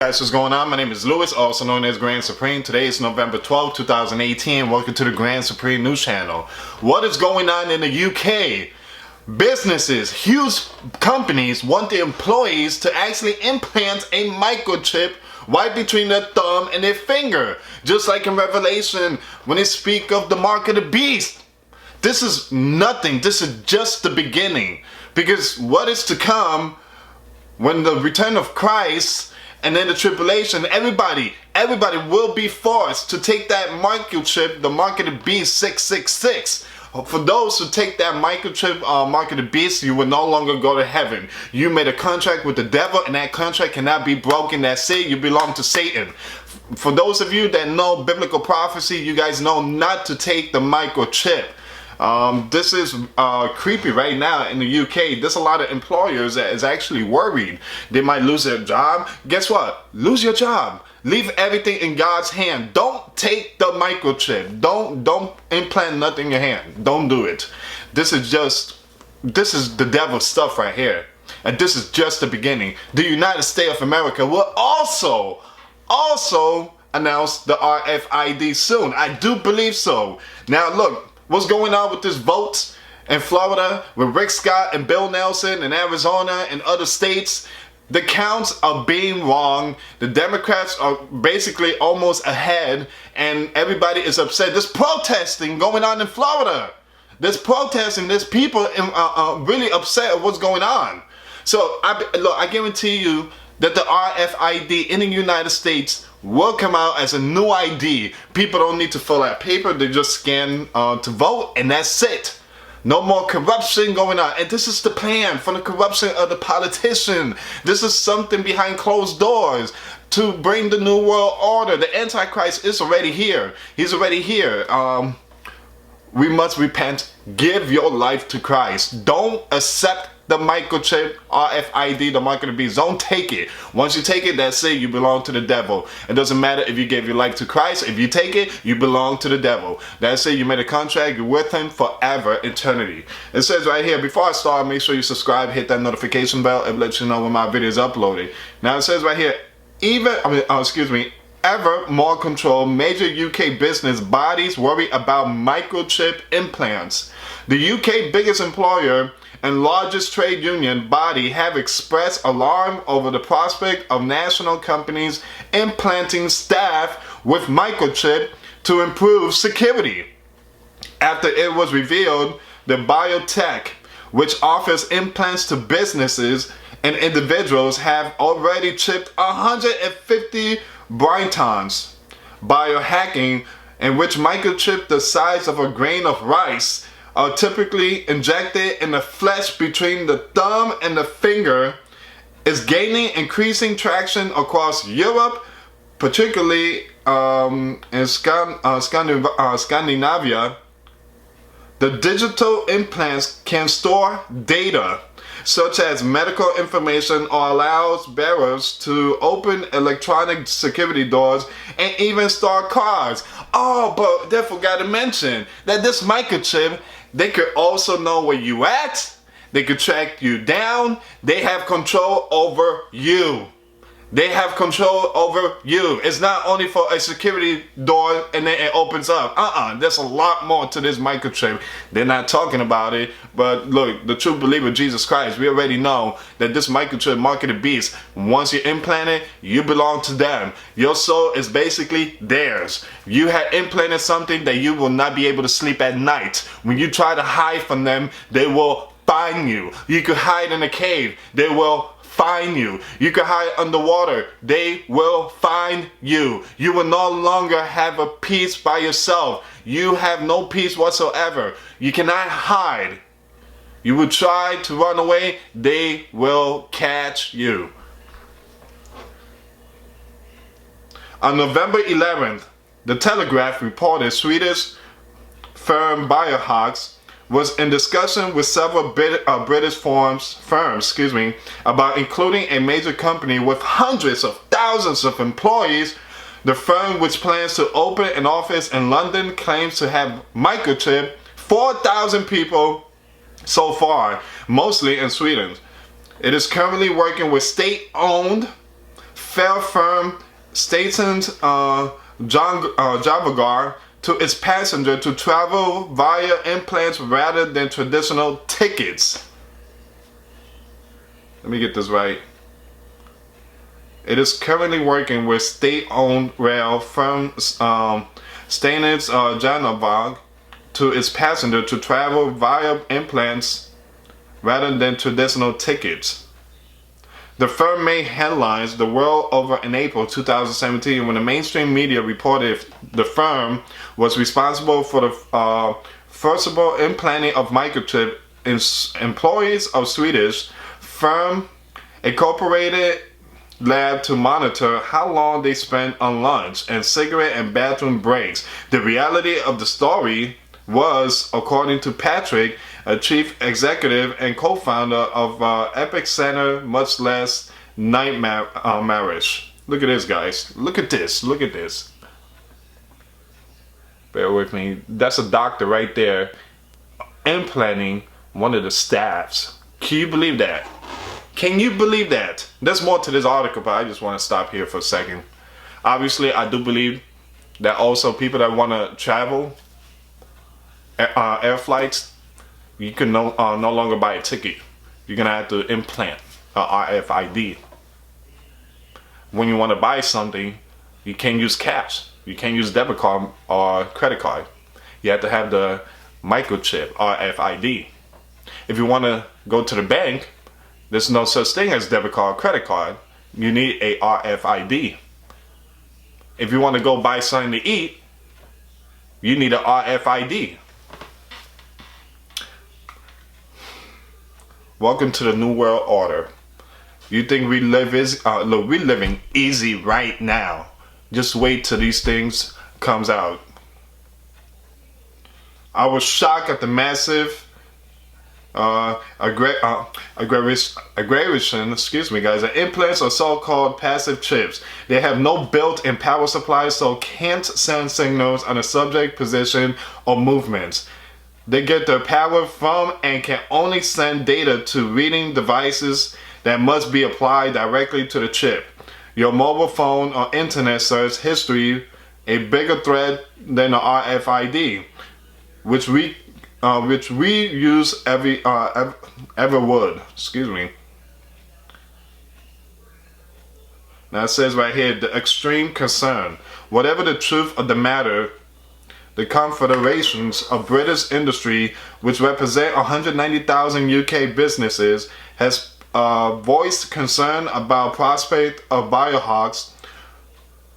Guys, what's going on? My name is Louis, also known as Grand Supreme. Today is November 12, 2018. Welcome to the Grand Supreme News Channel. What is going on in the UK? Businesses, huge companies want their employees to actually implant a microchip right between their thumb and their finger. Just like in Revelation, when they speak of the mark of the beast. This is nothing. This is just the beginning. Because what is to come when the return of Christ and then the tribulation, everybody will be forced to take that microchip, the mark of the beast 666. For those who take that microchip, mark of the beast, you will no longer go to heaven. You made a contract with the devil and that contract cannot be broken. That's it. You belong to Satan. For those of you that know biblical prophecy, you guys know not to take the microchip. This is creepy right now in the UK. There's a lot of employers that is actually worried they might lose their job. Guess what? Lose your job. Leave everything in God's hand. Don't take the microchip. Don't implant nothing in your hand. Don't do it. This is the devil's stuff right here. And this is just the beginning. The United States of America will also announce the RFID soon. I do believe so. Now look. What's going on with this vote in Florida with Rick Scott and Bill Nelson in Arizona and other states? The counts are being wrong. The Democrats are basically almost ahead and everybody is upset. There's protesting going on in Florida. There's protesting. There's people really upset at what's going on. So I guarantee you that the RFID in the United States will come out as a new ID. People don't need to fill out paper. They just scan to vote and that's it. No more corruption going on. And this is the plan for the corruption of the politician. This is something behind closed doors to bring the new world order. The Antichrist is already here. He's already here. We must repent. Give your life to Christ. Don't accept the microchip, RFID, the mark of the beast. Don't take it. Once you take it, that's it. You belong to the devil. It doesn't matter if you gave your life to Christ. If you take it, you belong to the devil. That's it. You made a contract. You're with him forever, eternity. It says right here, before I start, make sure you subscribe, hit that notification bell. It lets you know when my video is uploaded. Now it says right here, ever more control, major UK business bodies worry about microchip implants. The UK biggest employer and largest trade union body have expressed alarm over the prospect of national companies implanting staff with microchip to improve security. After it was revealed, the biotech, which offers implants to businesses and individuals, have already chipped 150 Brytons. Biohacking, in which microchip the size of a grain of rice are typically injected in the flesh between the thumb and the finger, is gaining increasing traction across Europe, particularly in Scandinavia. The digital implants can store data such as medical information or allows bearers to open electronic security doors and even start cars. Oh, but they forgot to mention that this microchip, they could also know where you at. They could track you down. They have control over you. They have control over you. It's not only for a security door and then it opens up. There's a lot more to this microchip. They're not talking about it. But look, the true believer, Jesus Christ, we already know that this microchip, mark of the beast, once you implant it, you belong to them. Your soul is basically theirs. You have implanted something that you will not be able to sleep at night. When you try to hide from them, they will find you. You could hide in a cave. They will find you. You can hide underwater. They will find you. You will no longer have a peace by yourself. You have no peace whatsoever. You cannot hide. You will try to run away. They will catch you. On November 11th, the Telegraph reported Swedish firm Biohacks was in discussion with several British firms about including a major company with hundreds of thousands of employees. The firm, which plans to open an office in London, claims to have microchipped 4,000 people so far, mostly in Sweden. It is currently working with state-owned fair firm stations Javagar to its passenger to travel via implants rather than traditional tickets. Let me get this right. It is currently working with state-owned rail firm Stanets Janabag to its passenger to travel via implants rather than traditional tickets. The firm made headlines the world over in April 2017 when the mainstream media reported the firm was responsible for the forcible implanting of microchip in employees of Swedish firm incorporated lab to monitor how long they spent on lunch and cigarette and bathroom breaks. The reality of the story was, according to Patrick, a chief executive and co-founder of Epic Center, much less nightmare marriage. Look at this, guys. Look at this. Look at this. Bear with me. That's a doctor right there implanting one of the staffs. Can you believe that? Can you believe that? There's more to this article, but I just want to stop here for a second. Obviously, I do believe that also people that want to travel air flights, you can no longer buy a ticket. You're gonna have to implant a RFID. When you want to buy something, you can't use cash. You can't use debit card or credit card. You have to have the microchip RFID. If you want to go to the bank, there's no such thing as debit card or credit card. You need a RFID. If you want to go buy something to eat, you need an RFID. Welcome to the New World Order. You think we live look, we're living easy right now. Just wait till these things comes out. I was shocked at the massive aggravation, excuse me guys, implants are so-called passive chips. They have no built-in power supply, so can't send signals on a subject position or movements. They get their power from and can only send data to reading devices that must be applied directly to the chip. Your mobile phone or internet search history, a bigger threat than the RFID, which we use ever would. Excuse me. Now it says right here, the extreme concern. Whatever the truth of the matter, the Confederations of British Industry, which represent 190,000 UK businesses, has voiced concern about prospect of biohawks,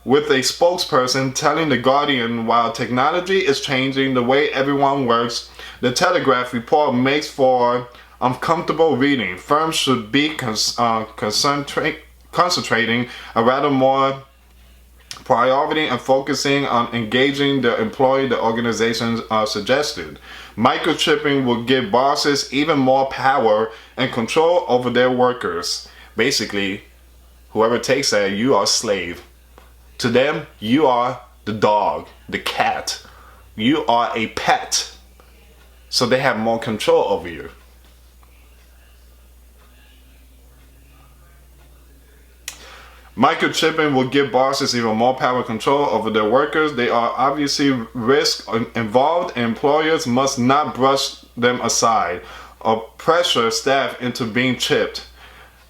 with a spokesperson telling The Guardian, while technology is changing the way everyone works, the Telegraph report makes for uncomfortable reading. Firms should be concentrating a rather more priority and focusing on engaging the employee, the organizations suggested. Microchipping will give bosses even more power and control over their workers. Basically, whoever takes that, you are a slave. To them, you are the dog, the cat. You are a pet. So they have more control over you. Microchipping will give bosses even more power control over their workers. There are obviously risks involved, and employers must not brush them aside or pressure staff into being chipped.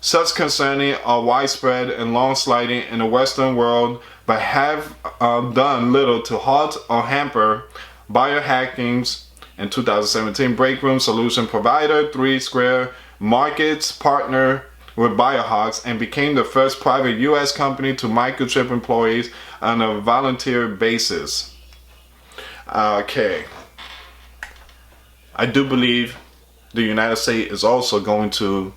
Such concerning are widespread and long-sliding in the Western world, but have done little to halt or hamper biohacking's. In 2017, Breakroom solution provider 3 Square Markets partnered with Biohawks and became the first private US company to microchip employees on a volunteer basis. Okay. I do believe the United States is also going to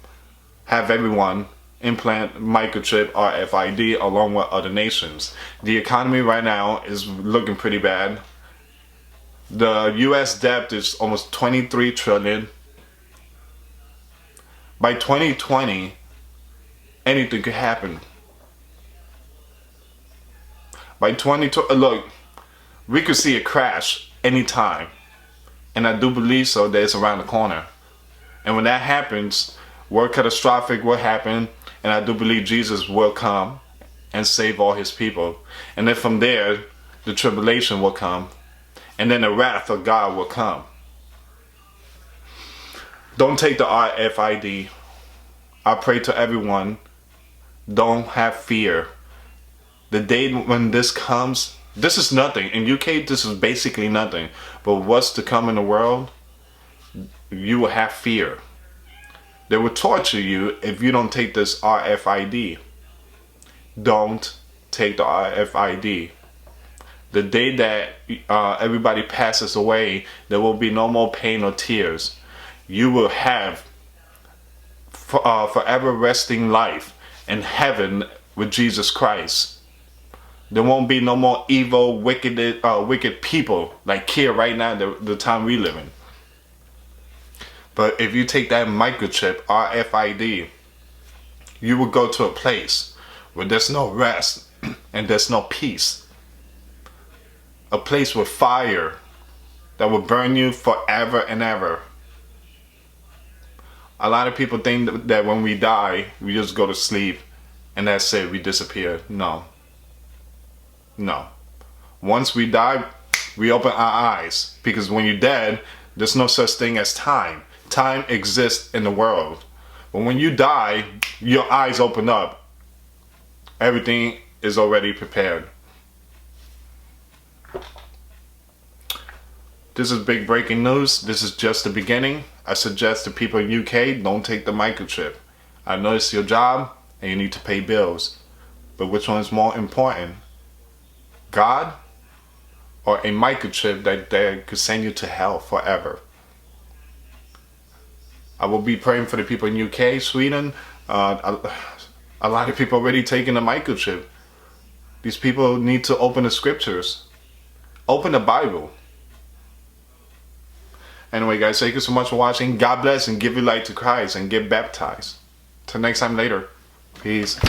have everyone implant microchip RFID along with other nations. The economy right now is looking pretty bad. The US debt is almost 23 trillion. By 2020, anything could happen. By 2020, look, we could see a crash anytime. And I do believe so that it's around the corner. And when that happens, world catastrophic will happen. And I do believe Jesus will come and save all his people. And then from there, the tribulation will come. And then the wrath of God will come. Don't take the RFID. I pray to everyone, don't have fear. The day when this comes, this is nothing. In UK, this is basically nothing. But what's to come in the world, you will have fear. They will torture you if you don't take this RFID. Don't take the RFID. The day that everybody passes away, there will be no more pain or tears. You will have forever resting life in heaven with Jesus Christ. There won't be no more evil, wicked people like here right now, the time we live in. But if you take that microchip, RFID, you will go to a place where there's no rest and there's no peace. A place with fire that will burn you forever and ever. A lot of people think that when we die, we just go to sleep and that's it, we disappear. No. No. Once we die, we open our eyes. Because when you're dead, there's no such thing as time. Time exists in the world. But when you die, your eyes open up. Everything is already prepared. This is big breaking news. This is just the beginning. I suggest to people in UK, don't take the microchip. I know it's your job and you need to pay bills. But which one is more important? God or a microchip that could send you to hell forever? I will be praying for the people in UK, Sweden. A lot of people already taking the microchip. These people need to open the scriptures. Open the Bible. Anyway, guys, thank you so much for watching. God bless and give your life to Christ and get baptized. Till next time later. Peace.